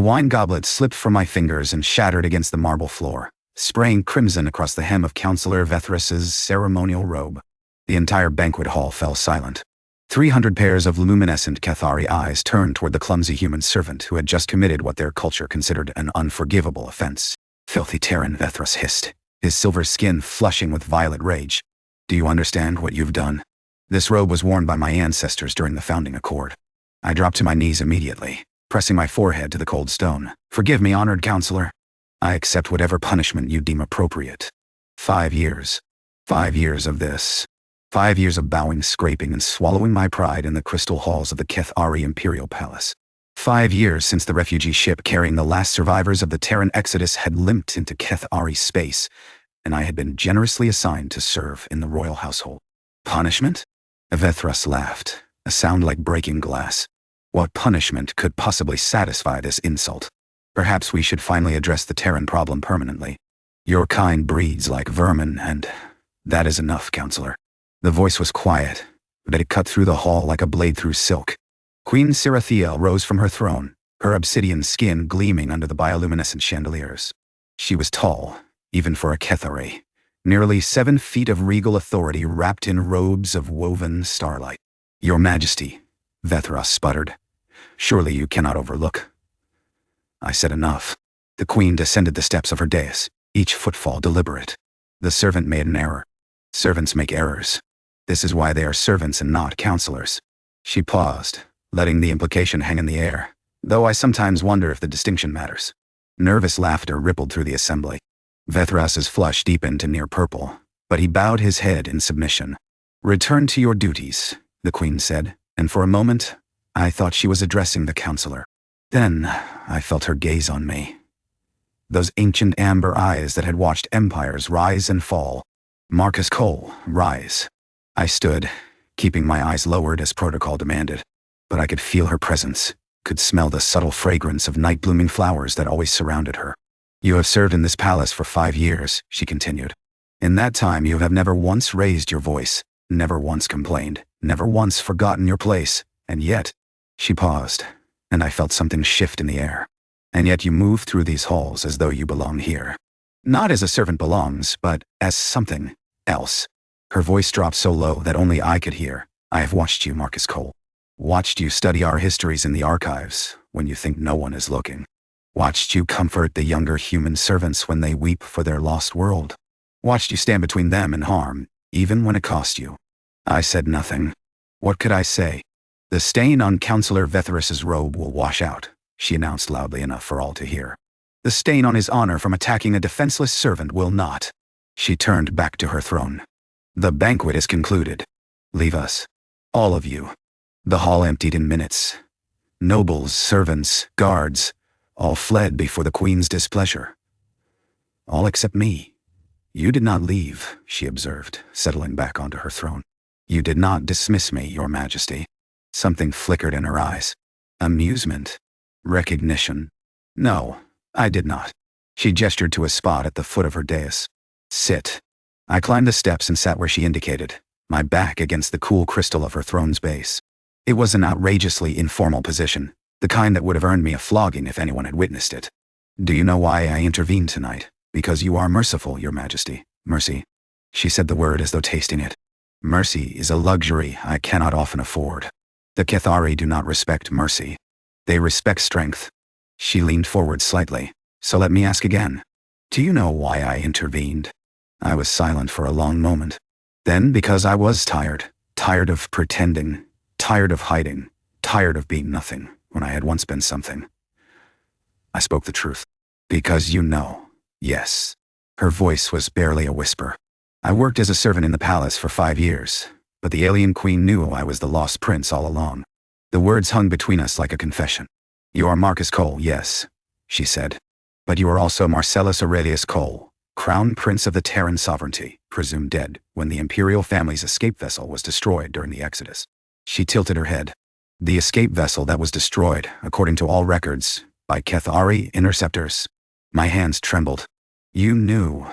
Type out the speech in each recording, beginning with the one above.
wine goblet slipped from my fingers and shattered against the marble floor, spraying crimson across the hem of Councilor Veth'ras's ceremonial robe. The entire banquet hall fell silent. 300 pairs of luminescent Keth'ari eyes turned toward the clumsy human servant who had just committed what their culture considered an unforgivable offense. "Filthy Terran," Veth'ras hissed, his silver skin flushing with violet rage. "Do you understand what you've done? This robe was worn by my ancestors during the founding accord." I dropped to my knees immediately, pressing my forehead to the cold stone. "Forgive me, honored counselor. I accept whatever punishment you deem appropriate. 5 years. 5 years of this. 5 years of bowing, scraping, and swallowing my pride in the crystal halls of the Keth'ari Imperial Palace. 5 years since the refugee ship carrying the last survivors of the Terran exodus had limped into Keth'ari space, and I had been generously assigned to serve in the royal household. Punishment?" Veth'ras laughed, a sound like breaking glass. "What punishment could possibly satisfy this insult? Perhaps we should finally address the Terran problem permanently. Your kind breeds like vermin, and that is enough, counselor." The voice was quiet, but it cut through the hall like a blade through silk. Queen Syra'thiel rose from her throne, her obsidian skin gleaming under the bioluminescent chandeliers. She was tall, even for a Keth'ari, nearly 7 feet of regal authority wrapped in robes of woven starlight. "Your Majesty," Veth'ras sputtered, "surely you cannot overlook." I said enough. The queen descended the steps of her dais, each footfall deliberate. The servant made an error. Servants make errors. This is why they are servants and not counselors. She paused, letting the implication hang in the air, though I sometimes wonder if the distinction matters. Nervous laughter rippled through the assembly. Veth'ras's flush deepened to near purple, but he bowed his head in submission. "Return to your duties," the queen said, and for a moment, I thought she was addressing the counselor. Then, I felt her gaze on me. Those ancient amber eyes that had watched empires rise and fall. "Marcus Cole, rise." I stood, keeping my eyes lowered as protocol demanded, but I could feel her presence, could smell the subtle fragrance of night-blooming flowers that always surrounded her. "You have served in this palace for 5 years, she continued. "In that time you have never once raised your voice, never once complained, never once forgotten your place, and yet—" She paused, and I felt something shift in the air. "And yet you move through these halls as though you belong here. Not as a servant belongs, but as something else." Her voice dropped so low that only I could hear. "I have watched you, Marcus Cole. Watched you study our histories in the archives when you think no one is looking. Watched you comfort the younger human servants when they weep for their lost world. Watched you stand between them and harm, even when it cost you." I said nothing. What could I say? "The stain on Councilor Veth'ras's robe will wash out," she announced loudly enough for all to hear. "The stain on his honor from attacking a defenseless servant will not." She turned back to her throne. "The banquet is concluded. Leave us. All of you." The hall emptied in minutes. Nobles, servants, guards, all fled before the queen's displeasure. "All except me." "You did not leave," she observed, settling back onto her throne. "You did not dismiss me, your majesty." Something flickered in her eyes. Amusement. Recognition. "No, I did not." She gestured to a spot at the foot of her dais. "Sit." I climbed the steps and sat where she indicated, my back against the cool crystal of her throne's base. It was an outrageously informal position, the kind that would have earned me a flogging if anyone had witnessed it. "Do you know why I intervened tonight? Because you are merciful, your majesty. Mercy." She said the word as though tasting it. "Mercy is a luxury I cannot often afford. The Keth'ari do not respect mercy. They respect strength." She leaned forward slightly. "So let me ask again. Do you know why I intervened?" I was silent for a long moment. Then, because I was tired of pretending, tired of hiding, tired of being nothing when I had once been something, I spoke the truth. "Because you know, yes." Her voice was barely a whisper. "I worked as a servant in the palace for 5 years, but the alien queen knew I was the lost prince all along." The words hung between us like a confession. "You are Marcus Cole, yes," she said. "But you are also Marcellus Aurelius Cole, Crown Prince of the Terran Sovereignty, presumed dead when the Imperial family's escape vessel was destroyed during the Exodus." She tilted her head. "The escape vessel that was destroyed, according to all records, by Keth'ari interceptors." My hands trembled. "You knew.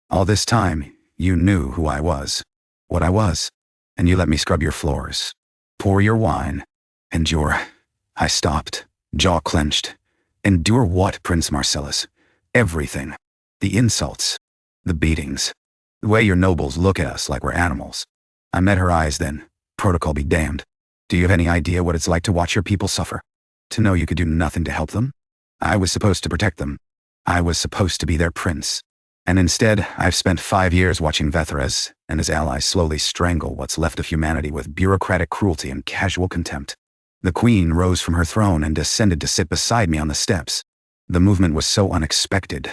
All this time, you knew who I was. What I was. And you let me scrub your floors. Pour your wine. And your—" I stopped, jaw clenched. Endure what, Prince Marcellus? Everything. The insults. The beatings. The way your nobles look at us like we're animals. I met her eyes then. Protocol be damned. Do you have any idea what it's like to watch your people suffer? To know you could do nothing to help them? I was supposed to protect them. I was supposed to be their prince. And instead, I've spent 5 years watching Veth'ras and his allies slowly strangle what's left of humanity with bureaucratic cruelty and casual contempt. The queen rose from her throne and descended to sit beside me on the steps. The movement was so unexpected,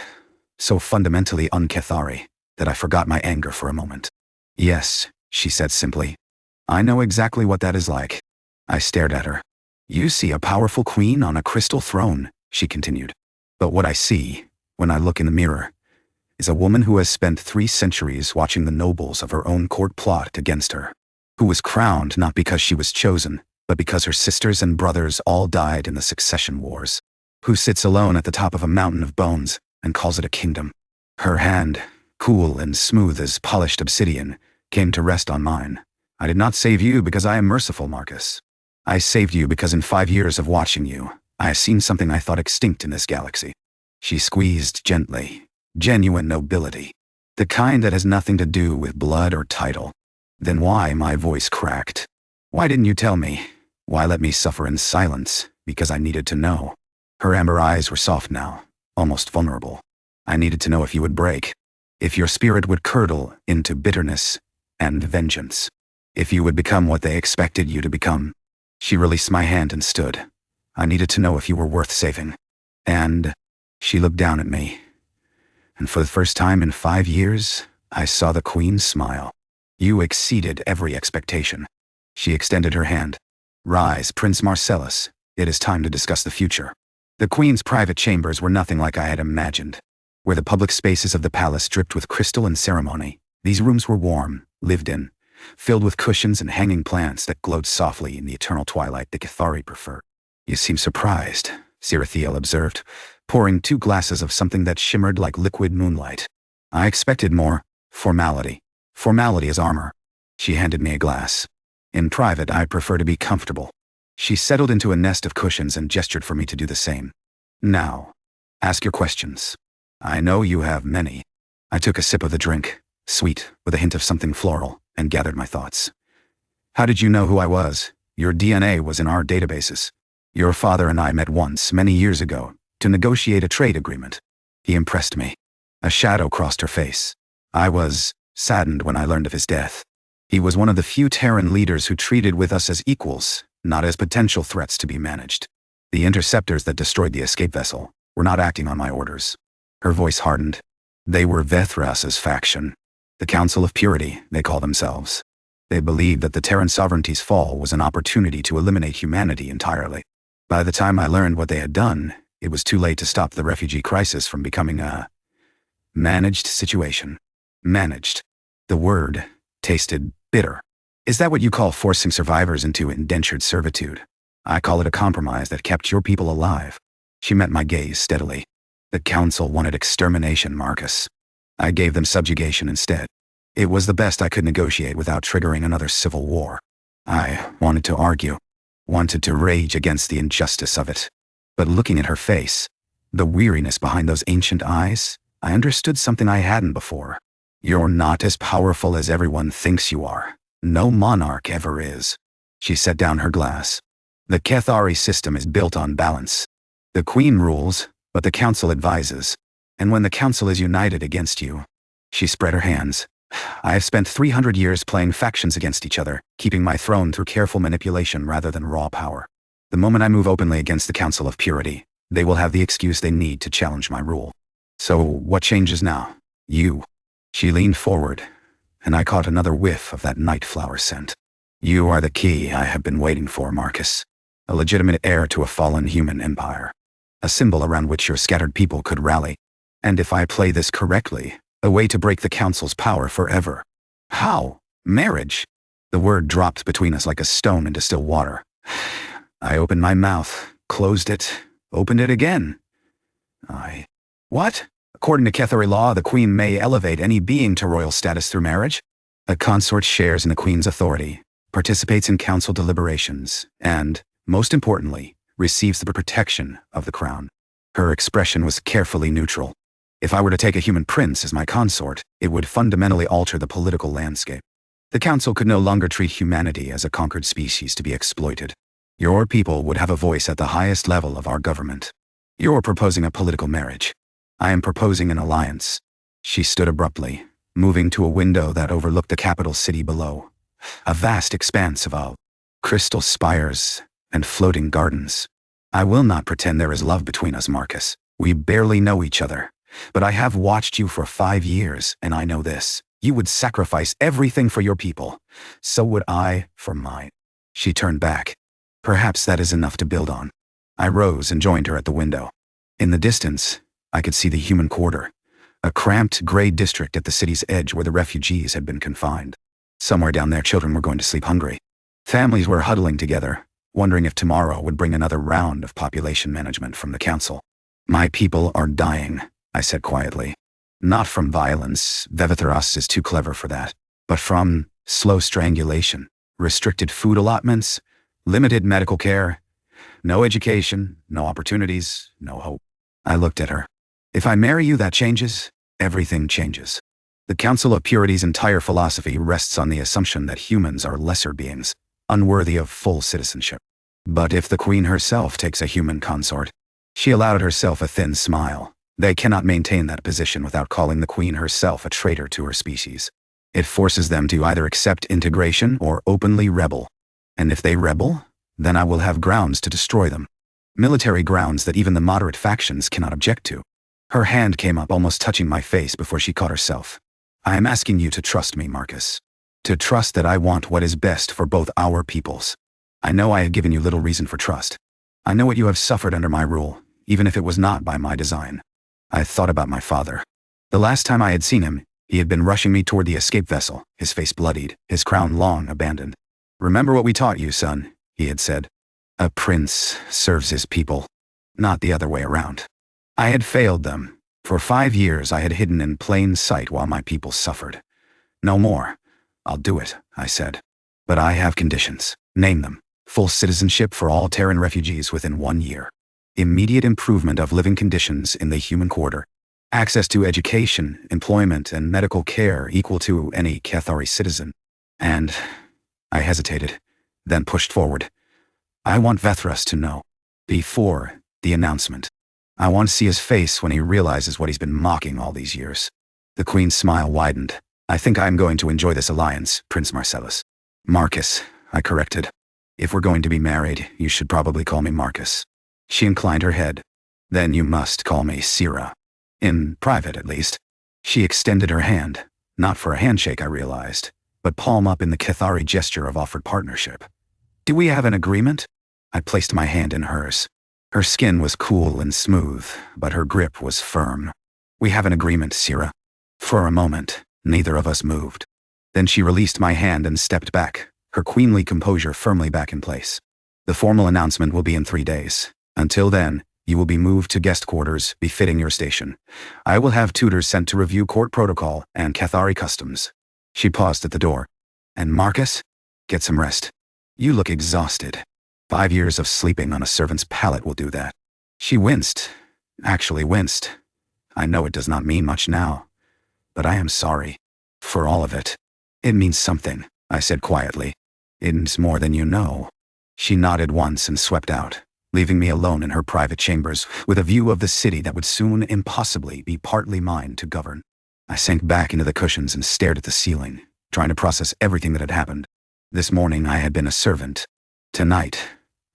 so fundamentally un-Keth'ari, that I forgot my anger for a moment. Yes, she said simply. I know exactly what that is like. I stared at her. You see a powerful queen on a crystal throne, she continued. But what I see, when I look in the mirror, is a woman who has spent 3 centuries watching the nobles of her own court plot against her, who was crowned not because she was chosen, but because her sisters and brothers all died in the succession wars, who sits alone at the top of a mountain of bones and calls it a kingdom. Her hand, cool and smooth as polished obsidian, came to rest on mine. I did not save you because I am merciful, Marcus. I saved you because in 5 years of watching you, I have seen something I thought extinct in this galaxy. She squeezed gently. Genuine nobility. The kind that has nothing to do with blood or title. Then why, my voice cracked. Why didn't you tell me? Why let me suffer in silence? Because I needed to know. Her amber eyes were soft now, almost vulnerable. I needed to know if you would break. If your spirit would curdle into bitterness and vengeance. If you would become what they expected you to become. She released my hand and stood. I needed to know if you were worth saving. And she looked down at me. And for the first time in 5 years, I saw the queen smile. You exceeded every expectation. She extended her hand. Rise, Prince Marcellus. It is time to discuss the future. The queen's private chambers were nothing like I had imagined. Where the public spaces of the palace dripped with crystal and ceremony, these rooms were warm, lived in, filled with cushions and hanging plants that glowed softly in the eternal twilight the Keth'ari preferred. You seem surprised, Syra'thiel observed, pouring 2 glasses of something that shimmered like liquid moonlight. I expected more. Formality. Formality is armor. She handed me a glass. In private, I prefer to be comfortable. She settled into a nest of cushions and gestured for me to do the same. Now, ask your questions. I know you have many. I took a sip of the drink, sweet, with a hint of something floral, and gathered my thoughts. How did you know who I was? Your DNA was in our databases. Your father and I met once, many years ago, to negotiate a trade agreement. He impressed me. A shadow crossed her face. I was saddened when I learned of his death. He was one of the few Terran leaders who treated with us as equals, not as potential threats to be managed. The interceptors that destroyed the escape vessel were not acting on my orders. Her voice hardened. They were Veth'ras's faction. The Council of Purity, they call themselves. They believed that the Terran Sovereignty's fall was an opportunity to eliminate humanity entirely. By the time I learned what they had done, it was too late to stop the refugee crisis from becoming a managed situation. Managed. The word tasted bitter. Is that what you call forcing survivors into indentured servitude? I call it a compromise that kept your people alive. She met my gaze steadily. The council wanted extermination, Marcus. I gave them subjugation instead. It was the best I could negotiate without triggering another civil war. I wanted to argue, wanted to rage against the injustice of it. But looking at her face, the weariness behind those ancient eyes, I understood something I hadn't before. You're not as powerful as everyone thinks you are. No monarch ever is. She set down her glass. The Keth'ari system is built on balance. The queen rules, but the council advises. And when the council is united against you, she spread her hands. I have spent 300 years playing factions against each other, keeping my throne through careful manipulation rather than raw power. The moment I move openly against the Council of Purity, they will have the excuse they need to challenge my rule. So what changes now? You. She leaned forward, and I caught another whiff of that night flower scent. You are the key I have been waiting for, Marcus. A legitimate heir to a fallen human empire. A symbol around which your scattered people could rally. And if I play this correctly, a way to break the Council's power forever. How? Marriage? The word dropped between us like a stone into still water. I opened my mouth, closed it, opened it again. What? According to Keth'ari law, the queen may elevate any being to royal status through marriage. A consort shares in the queen's authority, participates in council deliberations, and, most importantly, receives the protection of the crown. Her expression was carefully neutral. If I were to take a human prince as my consort, it would fundamentally alter the political landscape. The council could no longer treat humanity as a conquered species to be exploited. Your people would have a voice at the highest level of our government. You're proposing a political marriage. I am proposing an alliance. She stood abruptly, moving to a window that overlooked the capital city below. A vast expanse of crystal spires and floating gardens. I will not pretend there is love between us, Marcus. We barely know each other. But I have watched you for 5 years, and I know this. You would sacrifice everything for your people. So would I for mine. She turned back. Perhaps that is enough to build on. I rose and joined her at the window. In the distance, I could see the human quarter, a cramped gray district at the city's edge where the refugees had been confined. Somewhere down there, children were going to sleep hungry. Families were huddling together, wondering if tomorrow would bring another round of population management from the council. My people are dying, I said quietly. Not from violence, Veth'ras is too clever for that, but from slow strangulation, restricted food allotments, limited medical care, no education, no opportunities, no hope. I looked at her. If I marry you, that changes. Everything changes. The Council of Purity's entire philosophy rests on the assumption that humans are lesser beings, unworthy of full citizenship. But if the Queen herself takes a human consort, she allowed herself a thin smile. They cannot maintain that position without calling the Queen herself a traitor to her species. It forces them to either accept integration or openly rebel. And if they rebel, then I will have grounds to destroy them. Military grounds that even the moderate factions cannot object to. Her hand came up, almost touching my face before she caught herself. I am asking you to trust me, Marcus. To trust that I want what is best for both our peoples. I know I have given you little reason for trust. I know what you have suffered under my rule, even if it was not by my design. I thought about my father. The last time I had seen him, he had been rushing me toward the escape vessel, his face bloodied, his crown long abandoned. Remember what we taught you, son, he had said. A prince serves his people, not the other way around. I had failed them. For 5 years I had hidden in plain sight while my people suffered. No more. I'll do it, I said. But I have conditions. Name them. Full citizenship for all Terran refugees within 1 year. Immediate improvement of living conditions in the human quarter. Access to education, employment, and medical care equal to any Keth'ari citizen. And I hesitated, then pushed forward. I want Veth'ras to know. Before the announcement. I want to see his face when he realizes what he's been mocking all these years. The Queen's smile widened. I think I am going to enjoy this alliance, Prince Marcellus. Marcus, I corrected. If we're going to be married, you should probably call me Marcus. She inclined her head. Then you must call me Syrah. In private, at least. She extended her hand. Not for a handshake, I realized, but palm up in the Keth'ari gesture of offered partnership. Do we have an agreement? I placed my hand in hers. Her skin was cool and smooth, but her grip was firm. We have an agreement, Syrah. For a moment, neither of us moved. Then she released my hand and stepped back, her queenly composure firmly back in place. The formal announcement will be in 3 days. Until then, you will be moved to guest quarters befitting your station. I will have tutors sent to review court protocol and Keth'ari customs. She paused at the door. And Marcus? Get some rest. You look exhausted. 5 years of sleeping on a servant's pallet will do that. She winced. Actually winced. I know it does not mean much now. But I am sorry. For all of it. It means something, I said quietly. It's more than you know. She nodded once and swept out, leaving me alone in her private chambers with a view of the city that would soon impossibly be partly mine to govern. I sank back into the cushions and stared at the ceiling, trying to process everything that had happened. This morning I had been a servant. Tonight,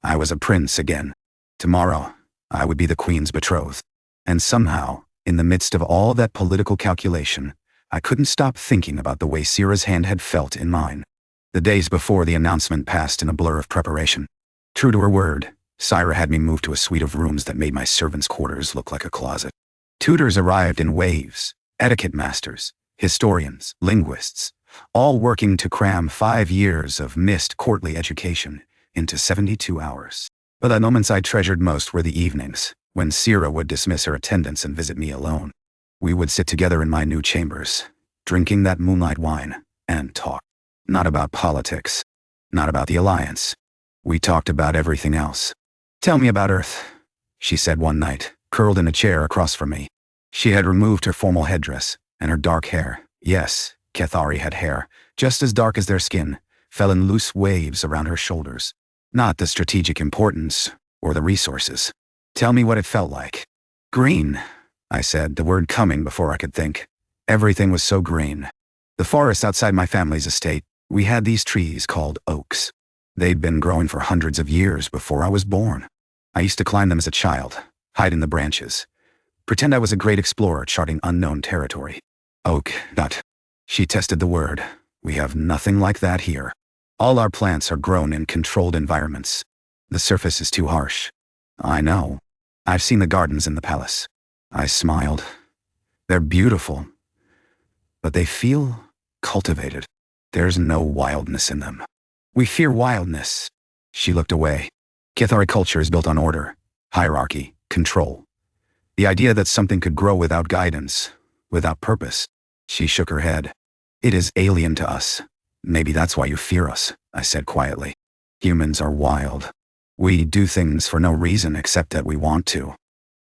I was a prince again. Tomorrow, I would be the Queen's betrothed. And somehow, in the midst of all that political calculation, I couldn't stop thinking about the way Syrah's hand had felt in mine. The days before the announcement passed in a blur of preparation. True to her word, Syrah had me moved to a suite of rooms that made my servants' quarters look like a closet. Tutors arrived in waves, etiquette masters, historians, linguists, all working to cram 5 years of missed courtly education into 72 hours. But the moments I treasured most were the evenings, when Syrah would dismiss her attendants and visit me alone. We would sit together in my new chambers, drinking that moonlight wine, and talk. Not about politics, not about the alliance. We talked about everything else. Tell me about Earth, she said one night, curled in a chair across from me. She had removed her formal headdress, and her dark hair, yes, Keth'ari had hair, just as dark as their skin, fell in loose waves around her shoulders. Not the strategic importance, or the resources. Tell me what it felt like. Green, I said, the word coming before I could think. Everything was so green. The forest outside my family's estate, we had these trees called oaks. They'd been growing for hundreds of years before I was born. I used to climb them as a child, hide in the branches. Pretend I was a great explorer charting unknown territory. Oak, nut. She tested the word. We have nothing like that here. All our plants are grown in controlled environments. The surface is too harsh. I know. I've seen the gardens in the palace. I smiled. They're beautiful, but they feel cultivated. There's no wildness in them. We fear wildness. She looked away. Keth'ari culture is built on order, hierarchy, control. The idea that something could grow without guidance, without purpose. She shook her head. It is alien to us. Maybe that's why you fear us, I said quietly. Humans are wild. We do things for no reason except that we want to.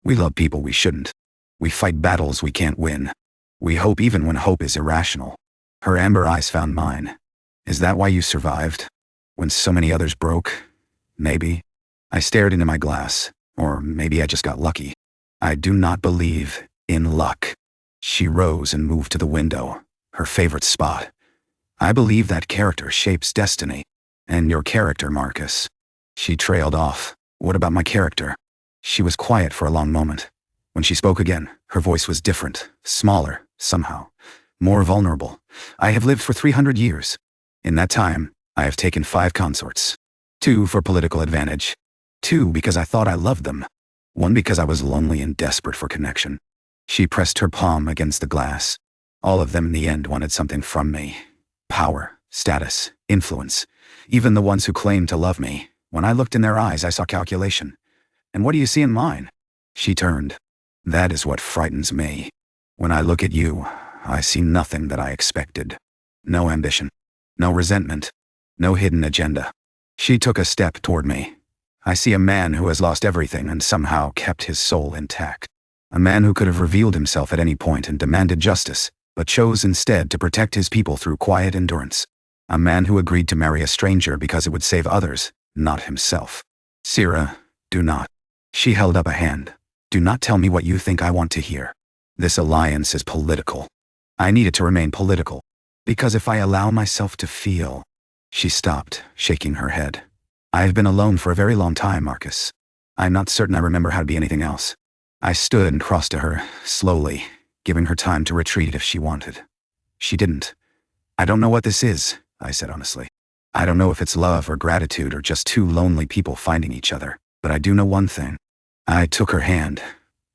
We love people we shouldn't. We fight battles we can't win. We hope even when hope is irrational. Her amber eyes found mine. Is that why you survived? When so many others broke? Maybe. I stared into my glass. Or maybe I just got lucky. I do not believe in luck. She rose and moved to the window, her favorite spot. I believe that character shapes destiny. And your character, Marcus. She trailed off. What about my character? She was quiet for a long moment. When she spoke again, her voice was different, smaller, somehow. More vulnerable. I have lived for 300 years. In that time, I have taken 5 consorts. 2 for political advantage. 2 because I thought I loved them. 1 because I was lonely and desperate for connection. She pressed her palm against the glass. All of them in the end wanted something from me. Power, status, influence. Even the ones who claimed to love me. When I looked in their eyes, I saw calculation. And what do you see in mine? She turned. That is what frightens me. When I look at you, I see nothing that I expected. No ambition. No resentment. No hidden agenda. She took a step toward me. I see a man who has lost everything and somehow kept his soul intact. A man who could have revealed himself at any point and demanded justice, but chose instead to protect his people through quiet endurance. A man who agreed to marry a stranger because it would save others, not himself. Syrah, do not. She held up a hand. Do not tell me what you think I want to hear. This alliance is political. I need it to remain political. Because if I allow myself to feel... She stopped, shaking her head. I have been alone for a very long time, Marcus. I'm not certain I remember how to be anything else. I stood and crossed to her, slowly, giving her time to retreat if she wanted. She didn't. I don't know what this is, I said honestly. I don't know if it's love or gratitude or just 2 lonely people finding each other, but I do know one thing. I took her hand,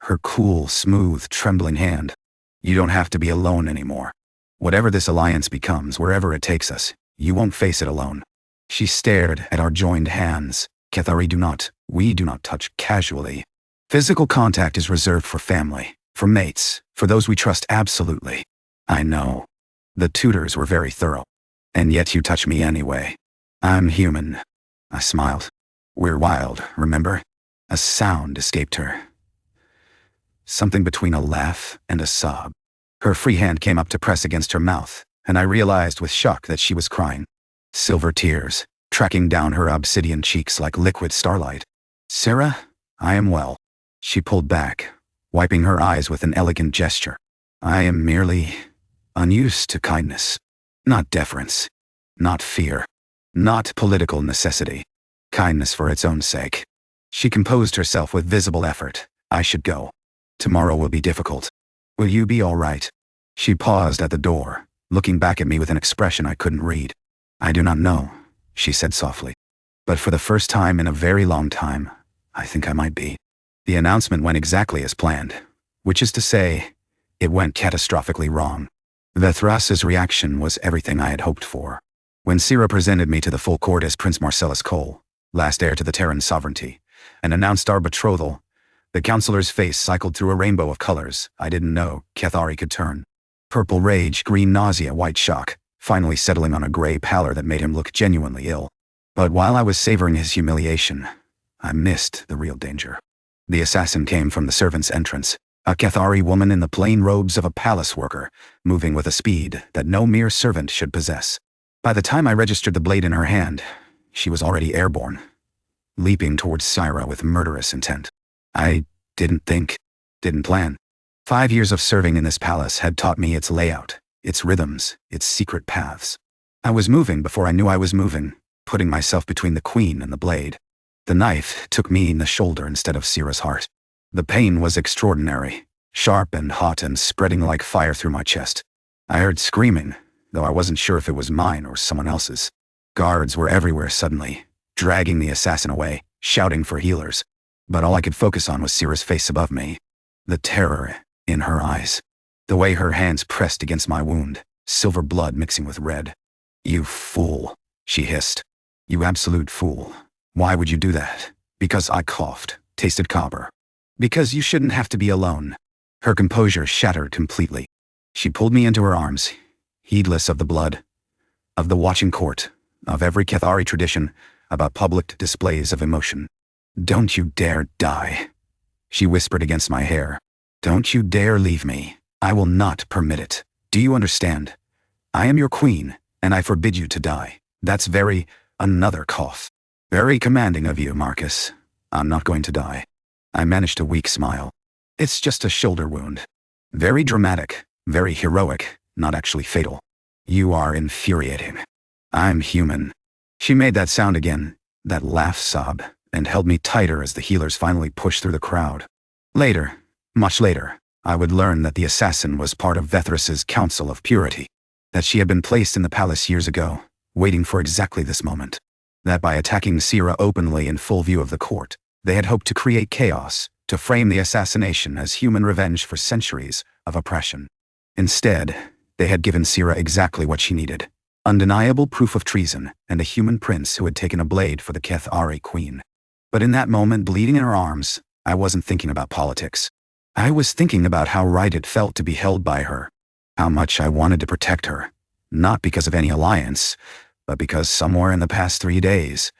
her cool, smooth, trembling hand. You don't have to be alone anymore. Whatever this alliance becomes, wherever it takes us, you won't face it alone. She stared at our joined hands. Keth'ari we do not touch casually. Physical contact is reserved for family, for mates, for those we trust absolutely. I know. The tutors were very thorough. And yet you touch me anyway. I'm human. I smiled. We're wild, remember? A sound escaped her. Something between a laugh and a sob. Her free hand came up to press against her mouth, and I realized with shock that she was crying. Silver tears, tracking down her obsidian cheeks like liquid starlight. Syrah, I am well. She pulled back, wiping her eyes with an elegant gesture. I am merely unused to kindness. Not deference. Not fear. Not political necessity. Kindness for its own sake. She composed herself with visible effort. I should go. Tomorrow will be difficult. Will you be all right? She paused at the door, looking back at me with an expression I couldn't read. I do not know, she said softly. But for the first time in a very long time, I think I might be. The announcement went exactly as planned, which is to say, it went catastrophically wrong. Veth'ras's reaction was everything I had hoped for. When Syrah presented me to the full court as Prince Marcellus Cole, last heir to the Terran Sovereignty, and announced our betrothal, the councilor's face cycled through a rainbow of colors I didn't know Keth'ari could turn. Purple rage, green nausea, white shock, finally settling on a gray pallor that made him look genuinely ill. But while I was savoring his humiliation, I missed the real danger. The assassin came from the servants' entrance, a Keth'ari woman in the plain robes of a palace worker, moving with a speed that no mere servant should possess. By the time I registered the blade in her hand, she was already airborne, leaping towards Syra with murderous intent. I didn't plan. 5 years of serving in this palace had taught me its layout, its rhythms, its secret paths. I was moving before I knew I was moving, putting myself between the queen and the blade. The knife took me in the shoulder instead of Syra's heart. The pain was extraordinary, sharp and hot and spreading like fire through my chest. I heard screaming, though I wasn't sure if it was mine or someone else's. Guards were everywhere suddenly, dragging the assassin away, shouting for healers. But all I could focus on was Syra's face above me. The terror in her eyes. The way her hands pressed against my wound, silver blood mixing with red. "You fool," she hissed. "You absolute fool. Why would you do that?" "Because," I coughed, tasted copper. "Because you shouldn't have to be alone." Her composure shattered completely. She pulled me into her arms, heedless of the blood, of the watching court, of every Keth'ari tradition about public displays of emotion. "Don't you dare die," she whispered against my hair. "Don't you dare leave me. I will not permit it. Do you understand? I am your queen, and I forbid you to die." "That's another cough. Very commanding of you, Marcus. I'm not going to die." I managed a weak smile. "It's just a shoulder wound. Very dramatic, very heroic, not actually fatal." "You are infuriating." "I'm human." She made that sound again, that laugh sob, and held me tighter as the healers finally pushed through the crowd. Later, much later, I would learn that the assassin was part of Veth'ras's Council of Purity, that she had been placed in the palace years ago, waiting for exactly this moment. That by attacking Syra openly in full view of the court, they had hoped to create chaos, to frame the assassination as human revenge for centuries of oppression. Instead, they had given Syra exactly what she needed: undeniable proof of treason and a human prince who had taken a blade for the Keth'ari queen. But in that moment, bleeding in her arms, I wasn't thinking about politics. I was thinking about how right it felt to be held by her, how much I wanted to protect her, not because of any alliance, but because somewhere in the past 3 days,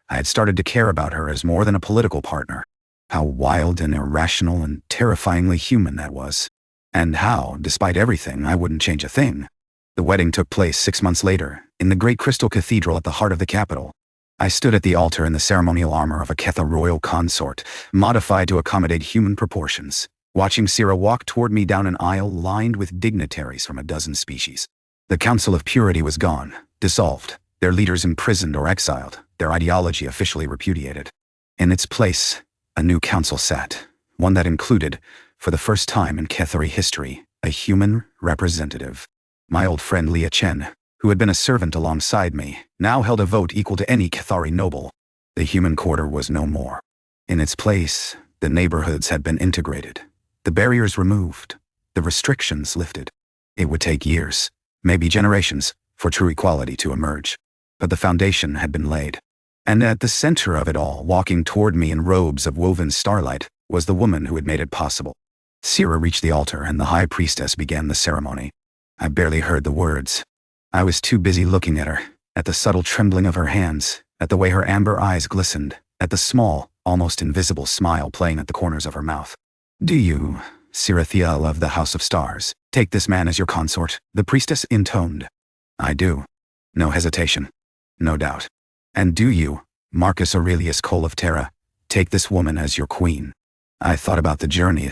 I had started to care about her as more than a political partner. How wild and irrational and terrifyingly human that was. And how, despite everything, I wouldn't change a thing. The wedding took place 6 months later, in the great crystal cathedral at the heart of the capital. I stood at the altar in the ceremonial armor of a Keth'ari royal consort, modified to accommodate human proportions, watching Syra walk toward me down an aisle lined with dignitaries from a dozen species. The Council of Purity was gone, dissolved, their leaders imprisoned or exiled, their ideology officially repudiated. In its place, a new council sat, one that included, for the first time in Keth'ari history, a human representative. My old friend Leah Chen, who had been a servant alongside me, now held a vote equal to any Keth'ari noble. The human quarter was no more. In its place, the neighborhoods had been integrated, the barriers removed, the restrictions lifted. It would take years, maybe generations, for true equality to emerge. But the foundation had been laid. And at the center of it all, walking toward me in robes of woven starlight, was the woman who had made it possible. Syra reached the altar and the high priestess began the ceremony. I barely heard the words. I was too busy looking at her, at the subtle trembling of her hands, at the way her amber eyes glistened, at the small, almost invisible smile playing at the corners of her mouth. "Do you, Syra'thiel of the House of Stars, take this man as your consort?" the priestess intoned. "I do." No hesitation. No doubt. "And do you, Marcus Aurelius Cole of Terra, take this woman as your queen?" I thought about the journey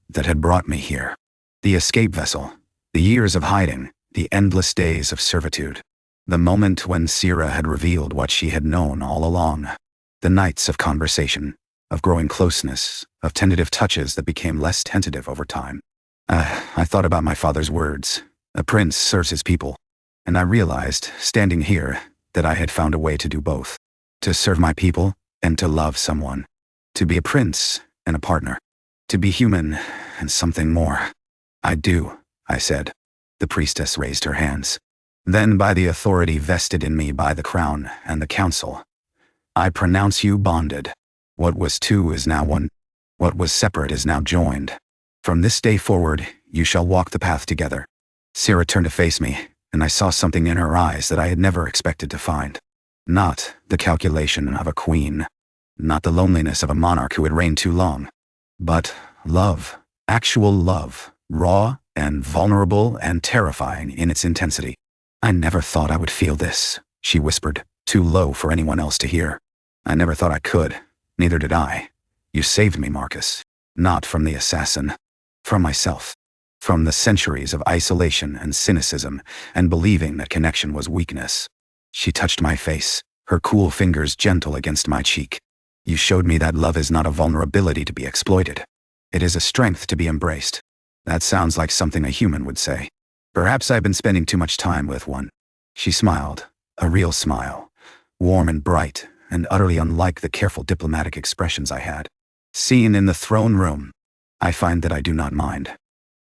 that had brought me here. The escape vessel, the years of hiding, the endless days of servitude. The moment when Syra had revealed what she had known all along. The nights of conversation, of growing closeness, of tentative touches that became less tentative over time. I thought about my father's words: "A prince serves his people." And I realized, standing here, that I had found a way to do both. To serve my people, and to love someone. To be a prince, and a partner. To be human, and something more. "I do," I said. The priestess raised her hands. "Then by the authority vested in me by the crown and the council, I pronounce you bonded. What was two is now one. What was separate is now joined. From this day forward, you shall walk the path together." Syra turned to face me, and I saw something in her eyes that I had never expected to find. Not the calculation of a queen, Not the loneliness of a monarch who had reigned too long. But love. Actual love. Raw and vulnerable and terrifying in its intensity. "I never thought I would feel this," she whispered, too low for anyone else to hear. "I never thought I could. Neither did I. You saved me, Marcus. Not from the assassin. From myself. From the centuries of isolation and cynicism and believing that connection was weakness." She touched my face, her cool fingers gentle against my cheek. "You showed me that love is not a vulnerability to be exploited. It is a strength to be embraced." That sounds like something a human would say. Perhaps I've been spending too much time with one. She smiled, a real smile, warm and bright, and utterly unlike the careful diplomatic expressions I had seen in the throne room. I find that I do not mind.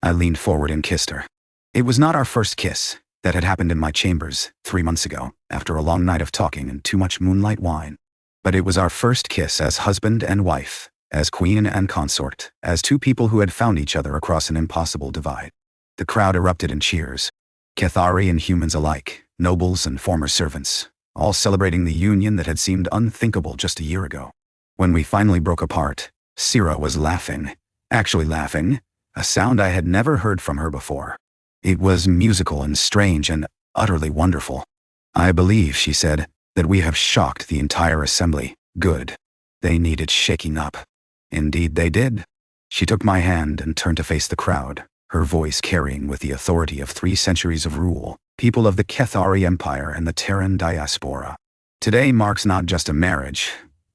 I leaned forward and kissed her. It was not our first kiss. That had happened in my chambers 3 months ago, after a long night of talking and too much moonlight wine. But it was our first kiss as husband and wife, as queen and consort, as two people who had found each other across an impossible divide. The crowd erupted in cheers. Keth'ari and humans alike, nobles and former servants, all celebrating the union that had seemed unthinkable just a year ago. When we finally broke apart, Syrah was laughing. Actually laughing, a sound I had never heard from her before. It was musical and strange and utterly wonderful. "I believe," she said, "that we have shocked the entire assembly. Good. They needed shaking up." Indeed they did. She took my hand and turned to face the crowd, her voice carrying with the authority of 3 centuries of rule, people of the Keth'ari Empire and the Terran diaspora. "Today marks not just a marriage,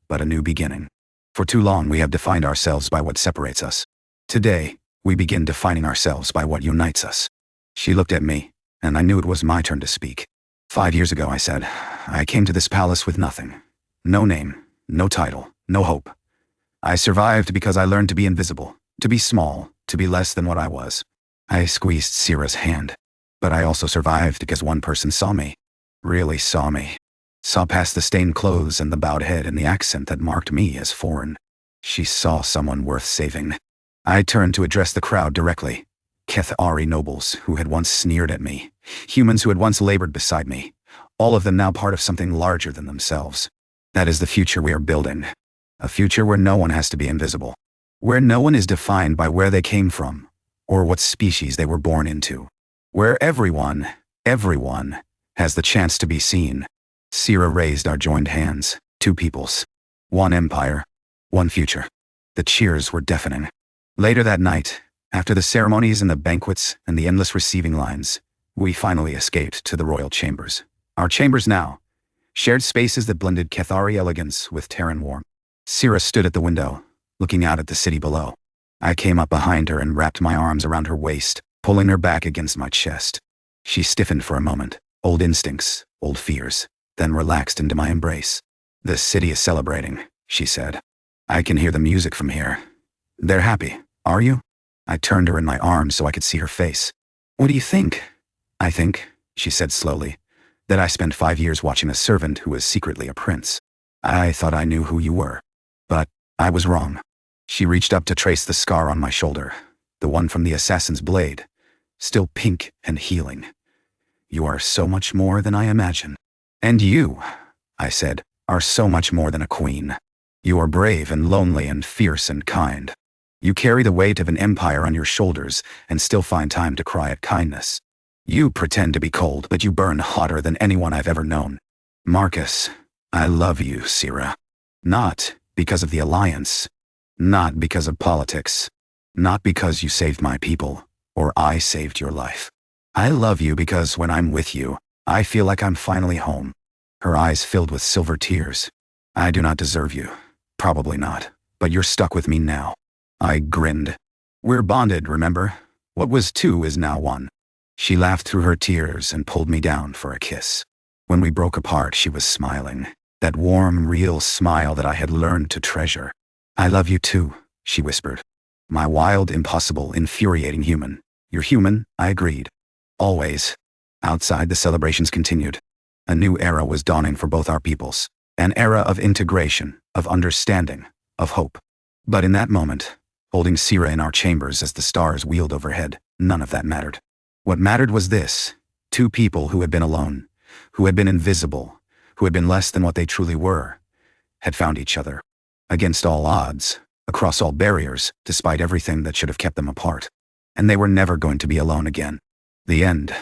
but a new beginning. For too long we have defined ourselves by what separates us. Today, we begin defining ourselves by what unites us." She looked at me, and I knew it was my turn to speak. 5 years ago, I said, I came to this palace with nothing. No name, no title, no hope. I survived because I learned to be invisible, to be small, to be less than what I was. I squeezed Syrah's hand. But I also survived because one person saw me. Really saw me. Saw past the stained clothes and the bowed head and the accent that marked me as foreign. She saw someone worth saving. I turned to address the crowd directly. Keth'ari nobles who had once sneered at me, humans who had once labored beside me, all of them now part of something larger than themselves. That is the future we are building. A future where no one has to be invisible. Where no one is defined by where they came from, or what species they were born into. Where everyone has the chance to be seen. Syrah raised our joined hands, 2 peoples. 1 empire, 1 future. The cheers were deafening. Later that night, after the ceremonies and the banquets and the endless receiving lines, we finally escaped to the royal chambers. Our chambers now, shared spaces that blended Keth'ari elegance with Terran warmth. Syrah stood at the window, looking out at the city below. I came up behind her and wrapped my arms around her waist, pulling her back against my chest. She stiffened for a moment, old instincts, old fears, then relaxed into my embrace. "The city is celebrating," she said. "I can hear the music from here. They're happy, are you?" I turned her in my arms so I could see her face. "What do you think?" "I think," she said slowly, "that I spent 5 years watching a servant who was secretly a prince. I thought I knew who you were. But I was wrong." She reached up to trace the scar on my shoulder, the one from the assassin's blade, still pink and healing. "You are so much more than I imagined. And you," I said, "are so much more than a queen. You are brave and lonely and fierce and kind. You carry the weight of an empire on your shoulders and still find time to cry at kindness. You pretend to be cold, but you burn hotter than anyone I've ever known. Marcus, I love you, Syrah. Not because of the alliance. Not because of politics. Not because you saved my people, or I saved your life. I love you because when I'm with you, I feel like I'm finally home." Her eyes filled with silver tears. "I do not deserve you. Probably not. But you're stuck with me now." I grinned. "We're bonded, remember? What was 2 is now 1. She laughed through her tears and pulled me down for a kiss. When we broke apart, she was smiling. That warm, real smile that I had learned to treasure. "I love you too," she whispered. "My wild, impossible, infuriating human." "You're human," I agreed. "Always." Outside, the celebrations continued. A new era was dawning for both our peoples. An era of integration, of understanding, of hope. But in that moment, holding Syrah in our chambers as the stars wheeled overhead, none of that mattered. What mattered was this: 2 people who had been alone, who had been invisible, who had been less than what they truly were, had found each other. Against all odds, across all barriers, despite everything that should have kept them apart. And they were never going to be alone again. The end.